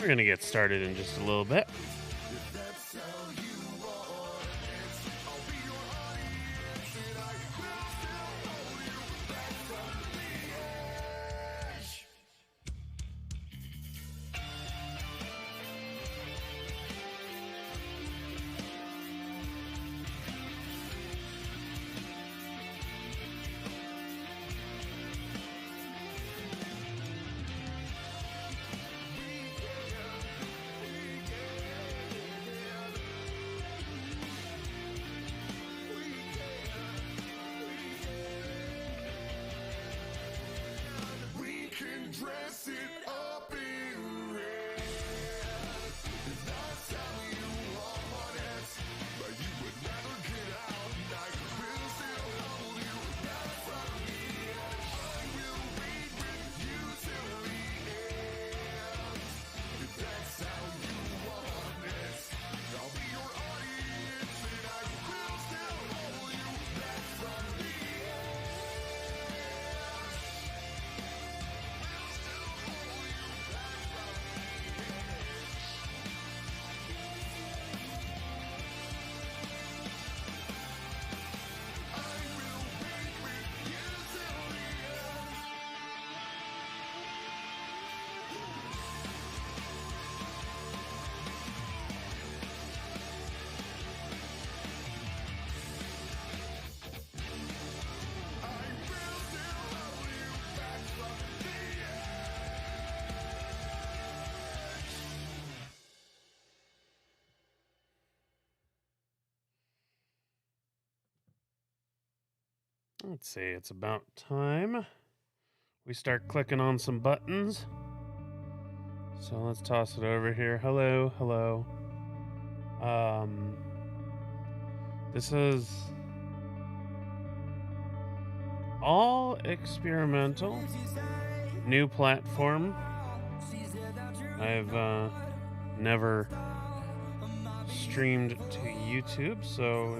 We're going to get started in just a little bit. Dress it up in red. If that's how you want it, but you would never get out. And I will still hold you back from the edge. I will read with you till the end. If that's how you want it, I'll be your audience, and I will still hold you back from the edge. Let's see, it's about time we start clicking on some buttons. So let's toss it over here. Hello, hello. This is all experimental, new platform. I've never streamed to YouTube, so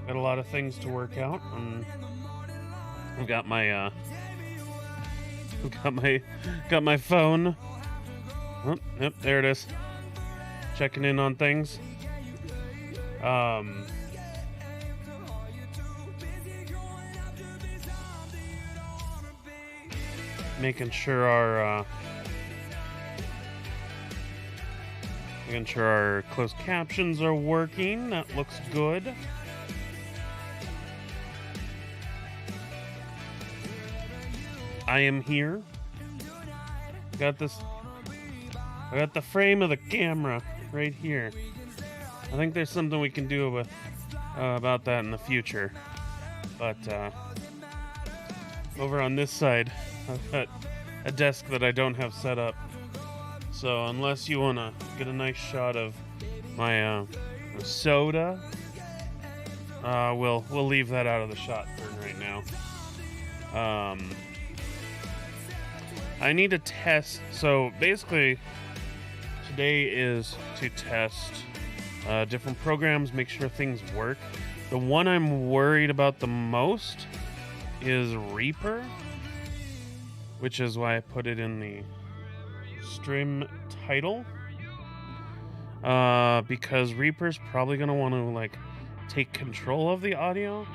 got a lot of things to work out. I've got my got my phone. Oh, yep, there it is. Checking in on things. Making sure our closed captions are working. That looks good. I am here. I got the frame of the camera right here. I think there's something we can do about that in the future. But over on this side, I've got a desk that I don't have set up. So unless you want to get a nice shot of my soda, we'll leave that out of the shot for right now. I need to test. So basically, today is to test different programs, make sure things work. The one I'm worried about the most is Reaper, which is why I put it in the stream title. Because Reaper's probably gonna want to take control of the audio,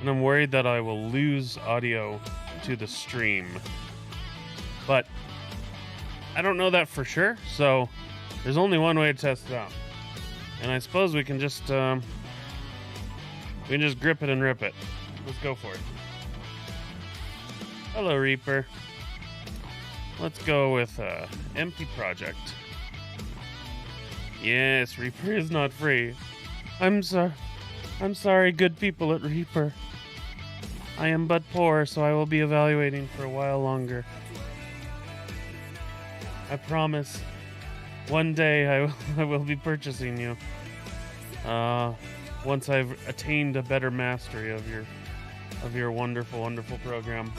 and I'm worried that I will lose audio to the stream. But I don't know that for sure, so there's only one way to test it out. And I suppose we can just grip it and rip it. Let's go for it. Hello, Reaper. Let's go with empty project. Yes, Reaper is not free. I'm sorry, good people at Reaper. I am but poor, so I will be evaluating for a while longer. I promise, one day I will be purchasing you. Once I've attained a better mastery of your wonderful, wonderful program.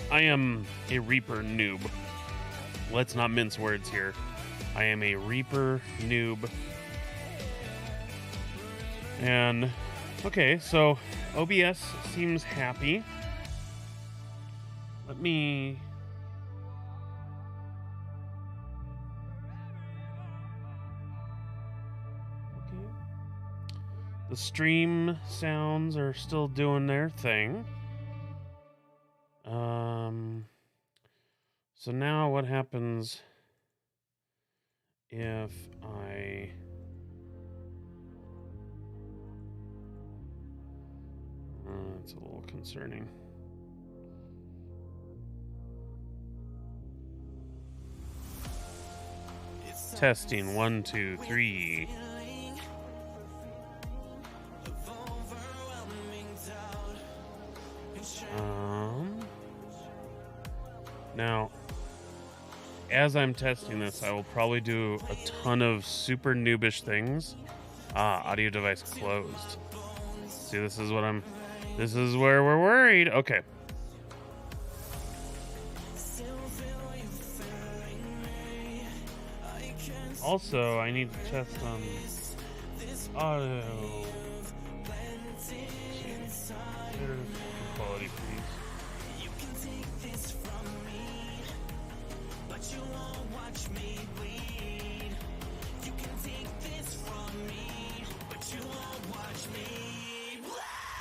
I am a Reaper noob. Let's not mince words here. I am a Reaper noob. And, okay, so OBS seems happy. The stream sounds are still doing their thing. So now what happens if I... It's a little concerning. Testing 1, 2, 3. Now, as I'm testing this, I will probably do a ton of super noobish things. Audio device closed. See, this is where we're worried. Okay. Also, I need to test on audio. Quality, please.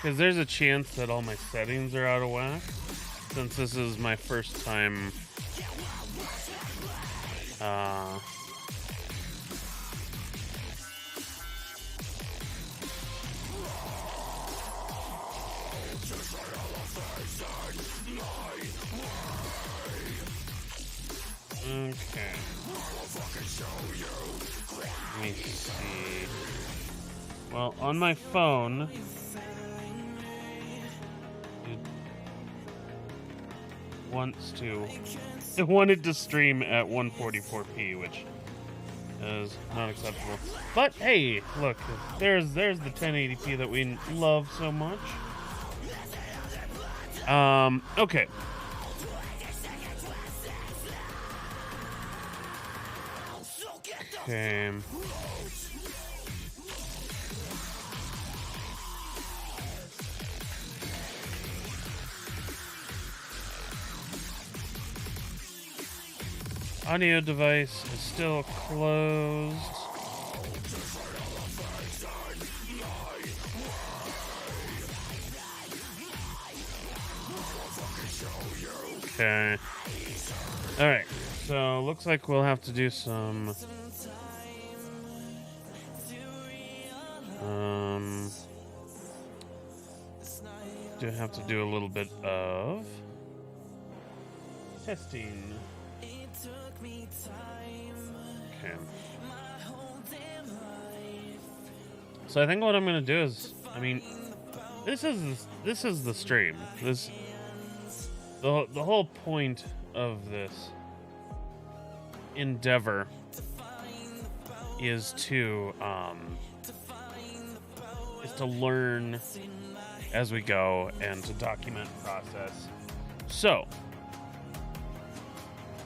Because there's a chance that all my settings are out of whack, since this is my first time okay. Let me see. Well, on my phone, it wanted to stream at 144p, which is not acceptable. But hey, look, there's the 1080p that we love so much. Okay. Okay. Audio device is still closed. Okay. Alright, so looks like we'll have to do some do have to do a little bit of testing. Okay. So I think what I'm gonna do is, I mean, this is the stream. The whole point of this endeavor is to learn as we go and to document process. So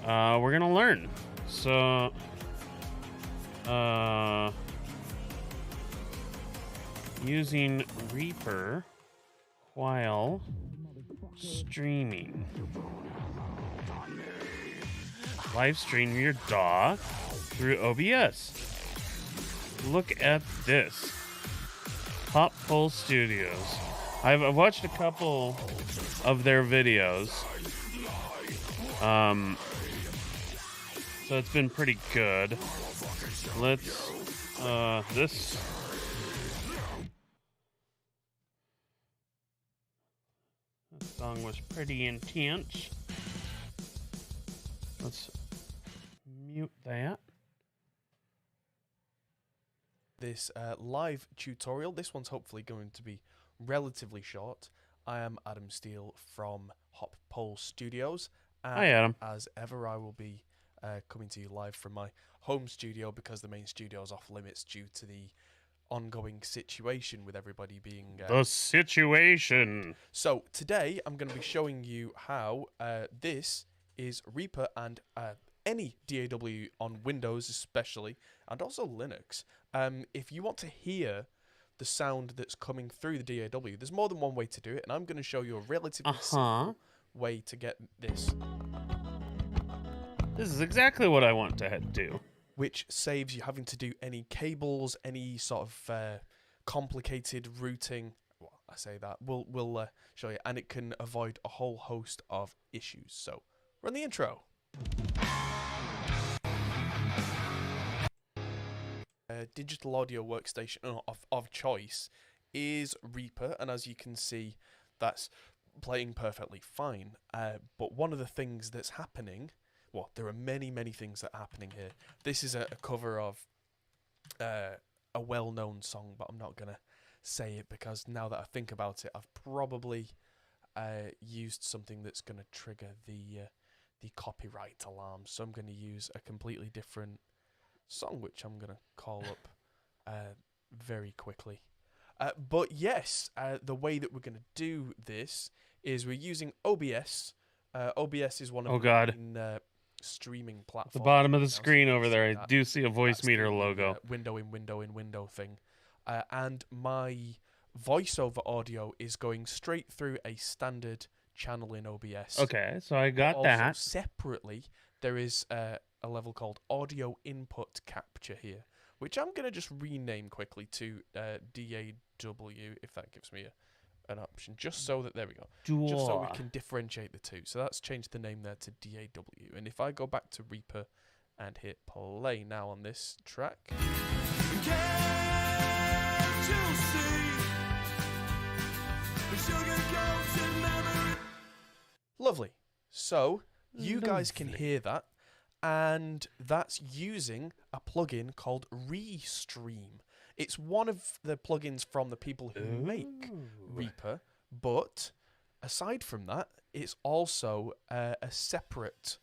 we're gonna learn. So using Reaper while streaming. Live stream your DAW through OBS. Look at this. Hop Pole Studios. I've watched a couple of their videos. So it's been pretty good. Let's this song was pretty intense. Let's mute that. This live tutorial. This one's hopefully going to be relatively short. I am Adam Steele from Hop Pole Studios. And Hi, Adam. as ever, I will be coming to you live from my home studio because the main studio is off limits due to the ongoing situation with everybody being... The situation. So today I'm going to be showing you how this is Reaper and any DAW on Windows especially, and also Linux. If you want to hear the sound that's coming through the DAW, there's more than one way to do it, and I'm going to show you a relatively simple way to get this. This is exactly what I want to do. Which saves you having to do any cables, any sort of complicated routing. Well, I say that we'll show you, and it can avoid a whole host of issues. So, run the intro. Digital audio workstation of choice is Reaper, and as you can see, that's playing perfectly fine. But one of the things that's happening, well, there are many things that are happening here. This is a cover of a well-known song, but I'm not gonna say it because now that I think about it, I've probably used something that's gonna trigger the copyright alarm. So I'm gonna use a completely different song, which I'm gonna call up very quickly. But yes, the way that we're gonna do this is we're using OBS. OBS is one of the main streaming platforms. At the bottom of the now, so screen you over can there, see I that. do see a voice That's meter the, logo. window in window thing. And my voiceover audio is going straight through a standard channel in OBS. Okay, so I got Also, that. separately, there is a level called audio input capture here, which I'm going to just rename quickly to DAW, if that gives me an option, just so that, there we go, just so we can differentiate the two. So that's changed the name there to DAW. And if I go back to Reaper and hit play now on this track. Can't you see the sugar coats in memory? Lovely. So you guys can Lovely. hear that, and that's using a plugin called Restream. It's one of the plugins from the people who make Reaper, but aside from that, it's also a separate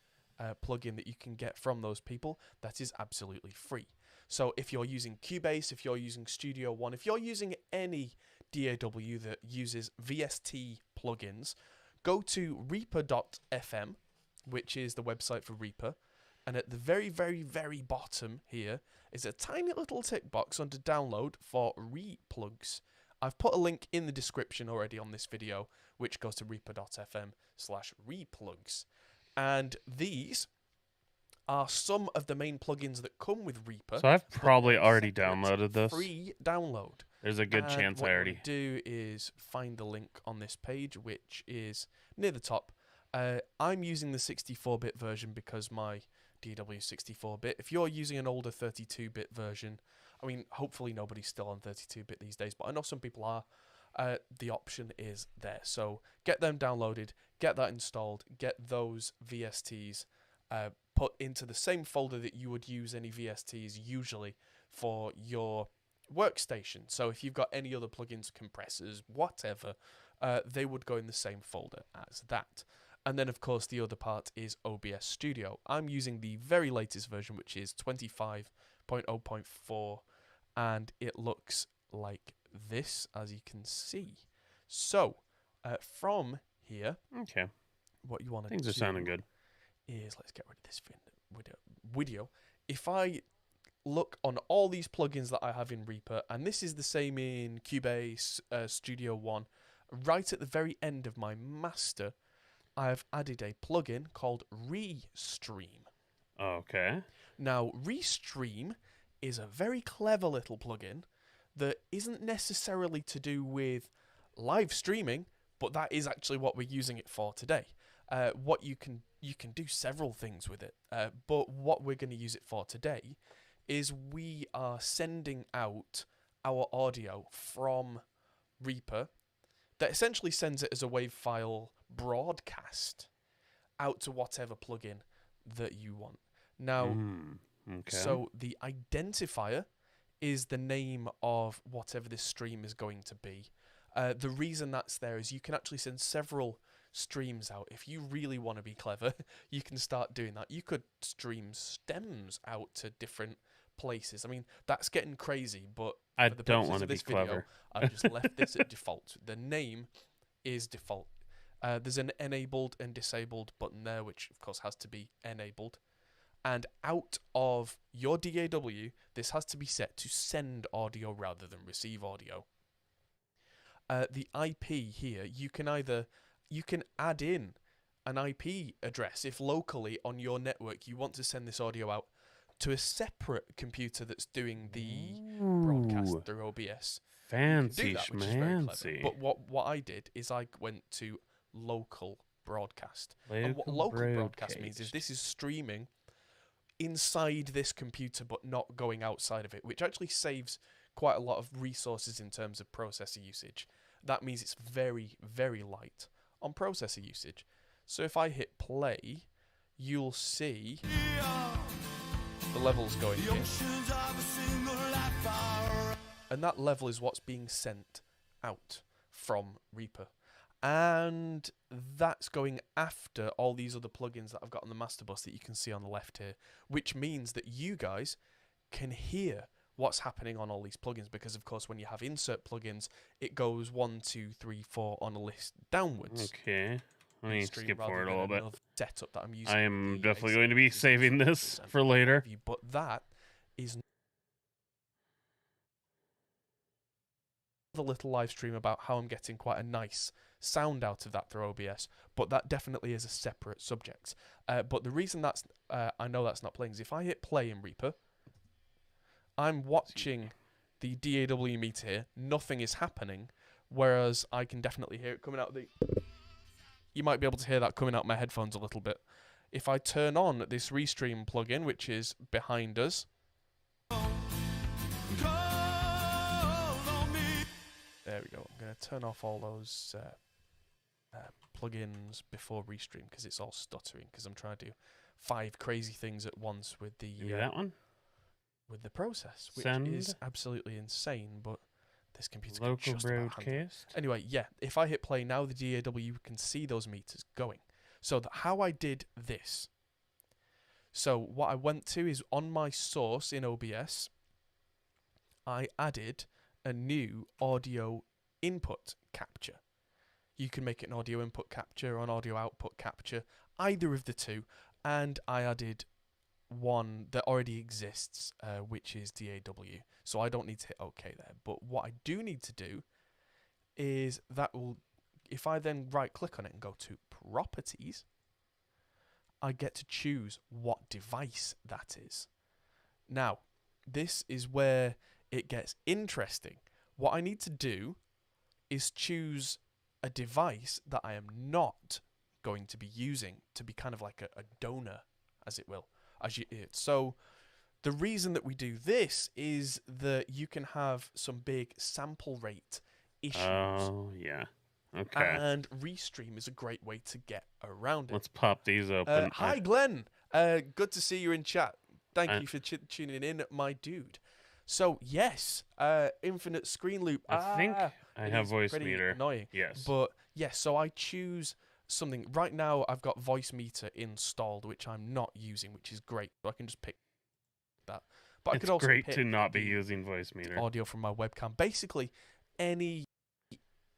plugin that you can get from those people that is absolutely free. So if you're using Cubase, if you're using Studio One, if you're using any DAW that uses VST plugins, go to reaper.fm, which is the website for Reaper, and at the very bottom here is a tiny little tick box under download for replugs. I've put a link in the description already on this video, which goes to reaper.fm/replugs. And these are some of the main plugins that come with Reaper. So I've but probably they're already separate, downloaded this. Free download. There's a good chance what I you already. want to do is find the link on this page, which is near the top. I'm using the 64-bit version because my DAW is 64-bit. If you're using an older 32-bit version, I mean, hopefully nobody's still on 32-bit these days, but I know some people are. The option is there. So get them downloaded, get that installed, get those VSTs put into the same folder that you would use any VSTs usually for your workstation. So if you've got any other plugins, compressors, whatever, they would go in the same folder as that. And then, of course, the other part is OBS Studio. I'm using the very latest version, which is 25.0.4, and it looks like this, as you can see. So, from here, Okay, what you want to do things are sounding good. is, let's get rid of this video. If I look on all these plugins that I have in Reaper, and this is the same in Cubase, Studio One, right at the very end of my master, I've added a plugin called Restream. Okay. Now, Restream is a very clever little plugin that isn't necessarily to do with live streaming, but that is actually what we're using it for today. What you can do several things with it, but what we're going to use it for today is we are sending out our audio from Reaper that essentially sends it as a WAV file broadcast out to whatever plugin that you want. Now, Okay. so the identifier is the name of whatever this stream is going to be. The reason that's there is you can actually send several streams out. If you really want to be clever, you can start doing that. You could stream stems out to different places. I mean, that's getting crazy, but I for the don't purposes want to of be this video, clever. I've just left this at default. The name is default. There's an enabled and disabled button there, which of course has to be enabled. And out of your DAW, this has to be set to send audio rather than receive audio. The IP here, you can add in an IP address if locally on your network you want to send this audio out to a separate computer that's doing the broadcast Ooh, through OBS. fancy Do that, which is very clever. schmancy. But what I did is I went to local broadcast. And what Local local broadcast means is broadcast. this is streaming inside this computer but not going outside of it, which actually saves quite a lot of resources in terms of processor usage. That means it's very, very light on processor usage. So if I hit play, you'll see the levels going here. And that level is what's being sent out from Reaper. And that's going after all these other plugins that I've got on the master bus that you can see on the left here, which means that you guys can hear what's happening on all these plugins, because of course when you have insert plugins, it goes 1, 2, 3, 4 on a list downwards. Okay. Let me Stream skip rather forward a than little bit. another setup that I'm using. I am the definitely going to be A7 saving this and for later. But that is the little live stream about how I'm getting quite a nice sound out of that through OBS, but that definitely is a separate subject. But the reason that's I know that's not playing is if I hit play in Reaper, I'm watching the DAW meter here, nothing is happening, whereas I can definitely hear it coming out of the... You might be able to hear that coming out my headphones a little bit. If I turn on this Restream plugin, which is behind us, there we go. I'm going to turn off all those plugins before Restream because it's all stuttering because I'm trying to do 5 crazy things at once with the Maybe that one? with the process, which Send. is absolutely insane, but this computer can Local just about handle it. broadcast. Anyway, yeah, if I hit play now, the DAW, you can see those meters going. So how I did this. So what I went to is on my source in OBS, I added a new audio input capture. You can make it an audio input capture or an audio output capture, either of the two, and I added one that already exists, which is DAW. So I don't need to hit OK there. But what I do need to do is that will, if I then right click on it and go to properties, I get to choose what device that is. Now, this is where it gets interesting. What I need to do is choose a device that I am not going to be using to be kind of like a donor, as it will. So the reason that we do this is that you can have some big sample rate issues. Oh, yeah. Okay. And Restream is a great way to get around it. Let's pop these open. Hi, Glenn. Good to see you in chat. Thank you for tuning in, my dude. So, yes, infinite screen loop. I think I it have is voice pretty meter. annoying. Yes. But, yes, so I choose something. Right now, I've got voice meter installed, which I'm not using, which is great. So I can just pick that. But I It's could also great pick to not be the using voice meter. audio from my webcam. Basically, any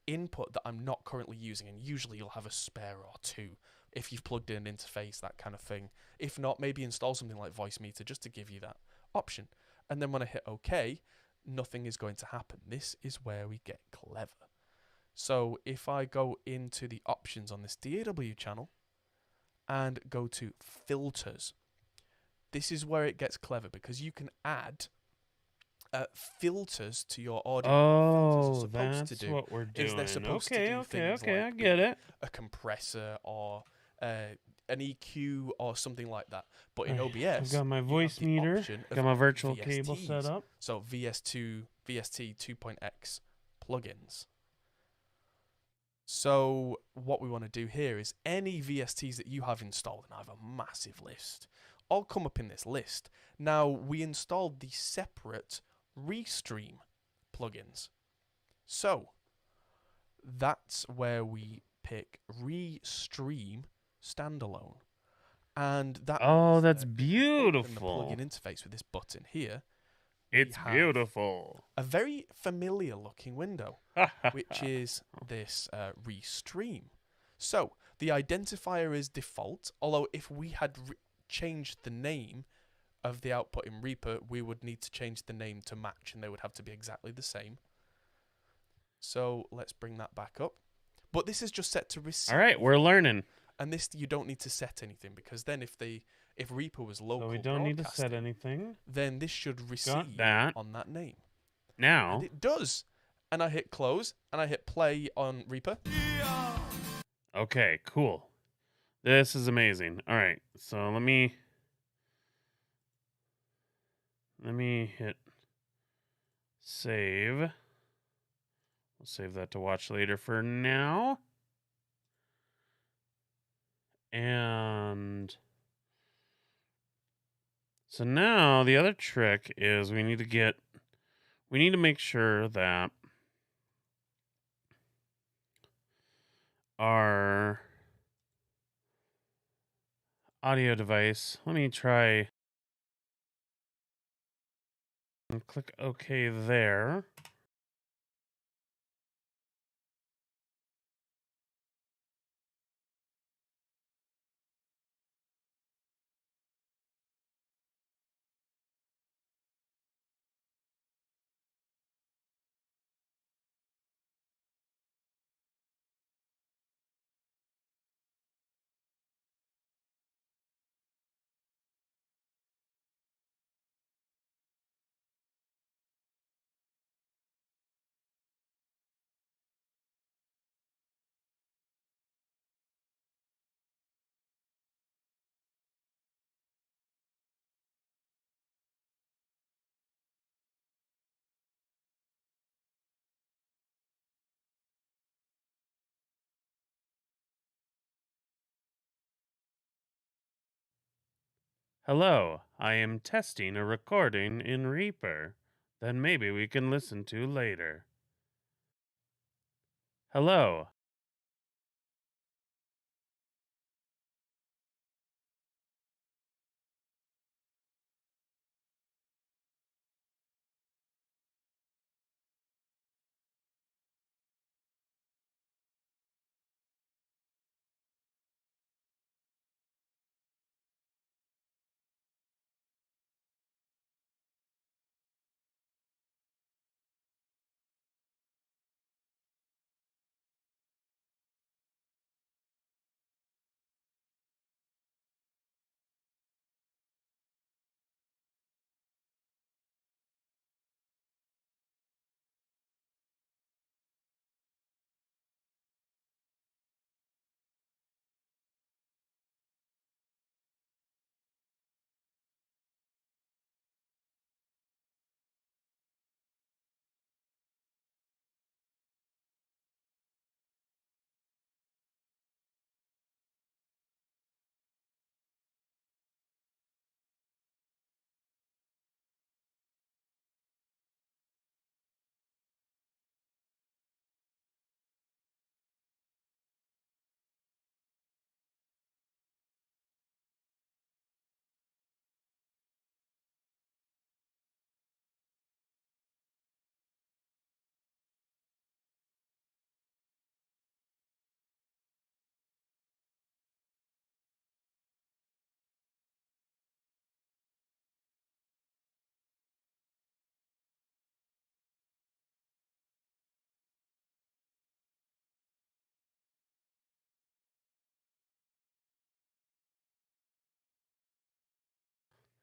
input that I'm not currently using, and usually you'll have a spare or two if you've plugged in an interface, that kind of thing. If not, maybe install something like voice meter just to give you that option. And then when I hit OK, nothing is going to happen. This is where we get clever. So if I go into the options on this DAW channel and go to filters, this is where it gets clever because you can add filters to your audio. Oh, What filters are supposed that's to do what we're doing. is they're supposed to Okay, do okay, things okay. like I get it. a compressor or an EQ or something like that. But in Alright, OBS, I've got my you have voice the meter. option of Got my virtual cable VSTs. set up. So VST 2.x plugins. So what we want to do here is any VSTs that you have installed, and I have a massive list, all come up in this list. Now, we installed the separate Restream plugins. So that's where we pick Restream standalone. And that Oh, means that's that open beautiful. the plugin interface with this button here. It's have beautiful. A very familiar looking window, which is this Restream. So the identifier is default, although if we had changed the name of the output in Reaper, we would need to change the name to match, and they would have to be exactly the same. So let's bring that back up. But this is just set to receive. All right, we're learning. And this, you don't need to set anything, because then if they If Reaper was local So we don't need to set broadcasting, anything. then this should receive Got that. on that name. Now, And it does. And I hit close, and I hit play on Reaper. okay, cool. This is amazing. All right, so let me hit save. We'll save that to watch later for now. And so now the other trick is we need to make sure that our audio device, let me try and click OK there. Hello, I am testing a recording in Reaper that maybe we can listen to later. Hello.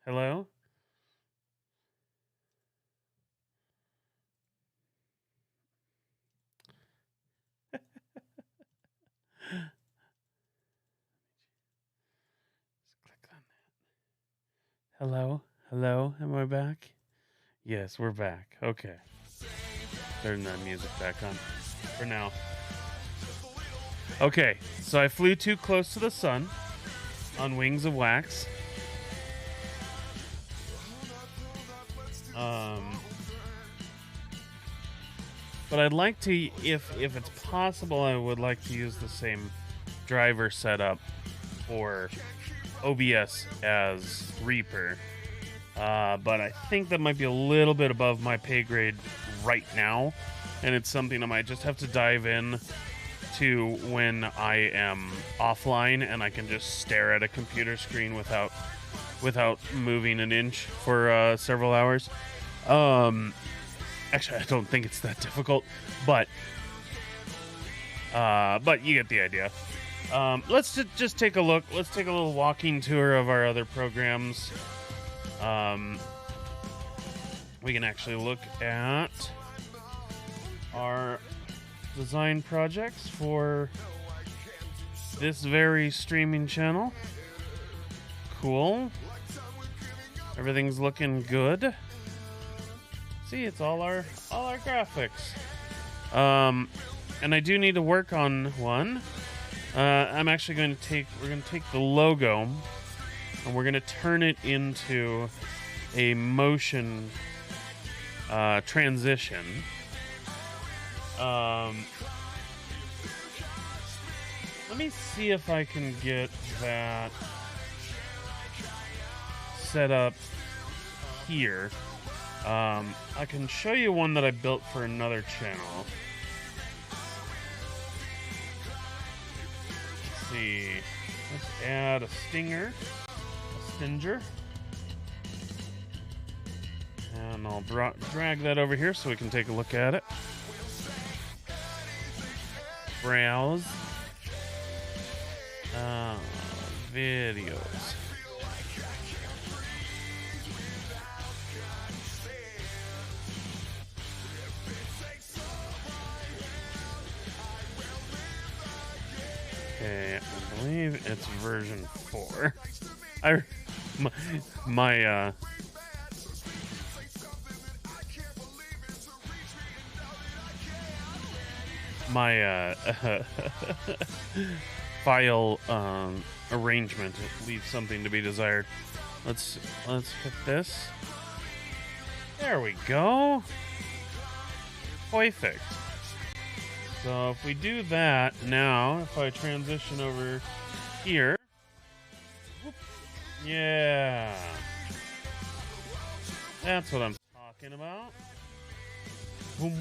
Hello? Click on that. Hello? Hello? Am I back? Yes, we're back. Okay. Turn that music back on for now. Okay, so I flew too close to the sun on Wings of Wax. But I'd like to, if it's possible, I would like to use the same driver setup for OBS as Reaper. But I think that might be a little bit above my pay grade right now, and it's something I might just have to dive in to when I am offline and I can just stare at a computer screen without moving an inch for several hours. Actually, I don't think it's that difficult, but you get the idea. Let's just take a look. Let's take a little walking tour of our other programs. We can actually look at our design projects for this very streaming channel. Cool. Everything's looking good. See, it's all our graphics. And I do need to work on one. I'm actually going to we're going to take the logo and we're going to turn it into a motion transition. Let me see if I can get that set up here. I can show you one that I built for another channel. Let's see. Let's add a stinger. A stinger. And I'll drag that over here so we can take a look at it. Browse. Videos. Okay, I believe it's version 4. My file arrangement leaves something to be desired. Let's hit this. There we go. Perfect. So if we do that now, if I transition over here, whoop, yeah, that's what I'm talking about. Boom.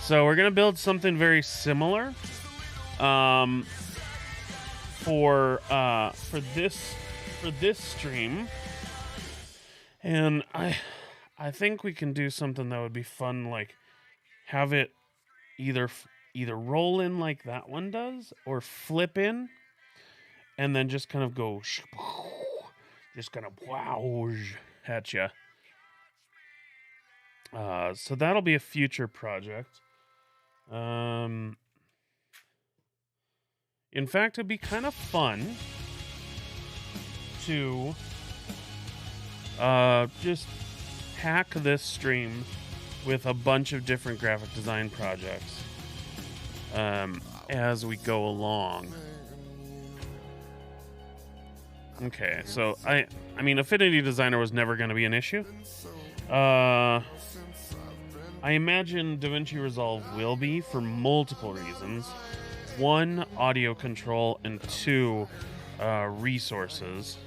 So we're gonna build something very similar for this stream, and I think we can do something that would be fun, like have it either roll in like that one does, or flip in, and then just kind of go, just kind of wow at ya. So that'll be a future project. In fact, it'd be kind of fun to just hack this stream with a bunch of different graphic design projects as we go along. Okay, so I mean, Affinity Designer was never going to be an issue. I imagine DaVinci Resolve will be, for multiple reasons. 1, audio control, and 2, resources.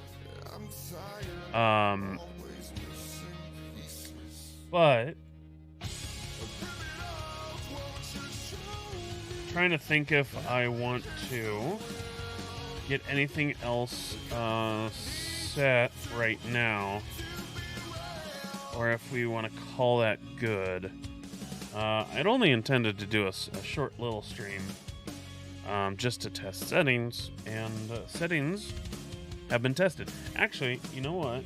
But trying to think if I want to get anything else set right now, or if we want to call that good. I'd only intended to do a short little stream just to test settings, and settings have been tested. Actually, you know what?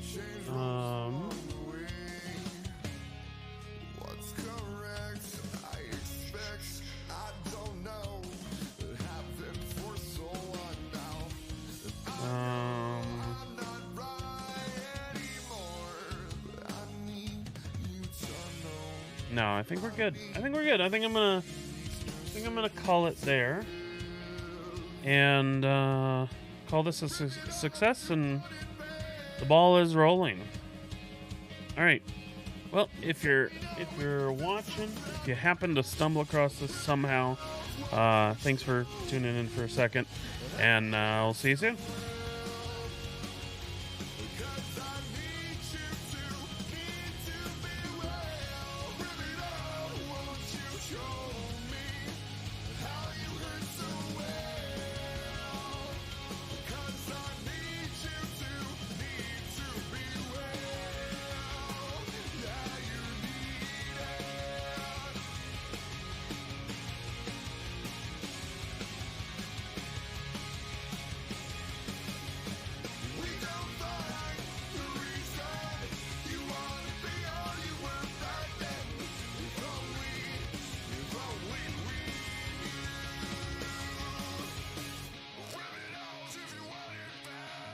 No, I think we're good. I think I'm gonna call it there, and call this a success, and the ball is rolling. All right. Well, if you're watching, if you happen to stumble across this somehow, thanks for tuning in for a second, and I'll see you soon.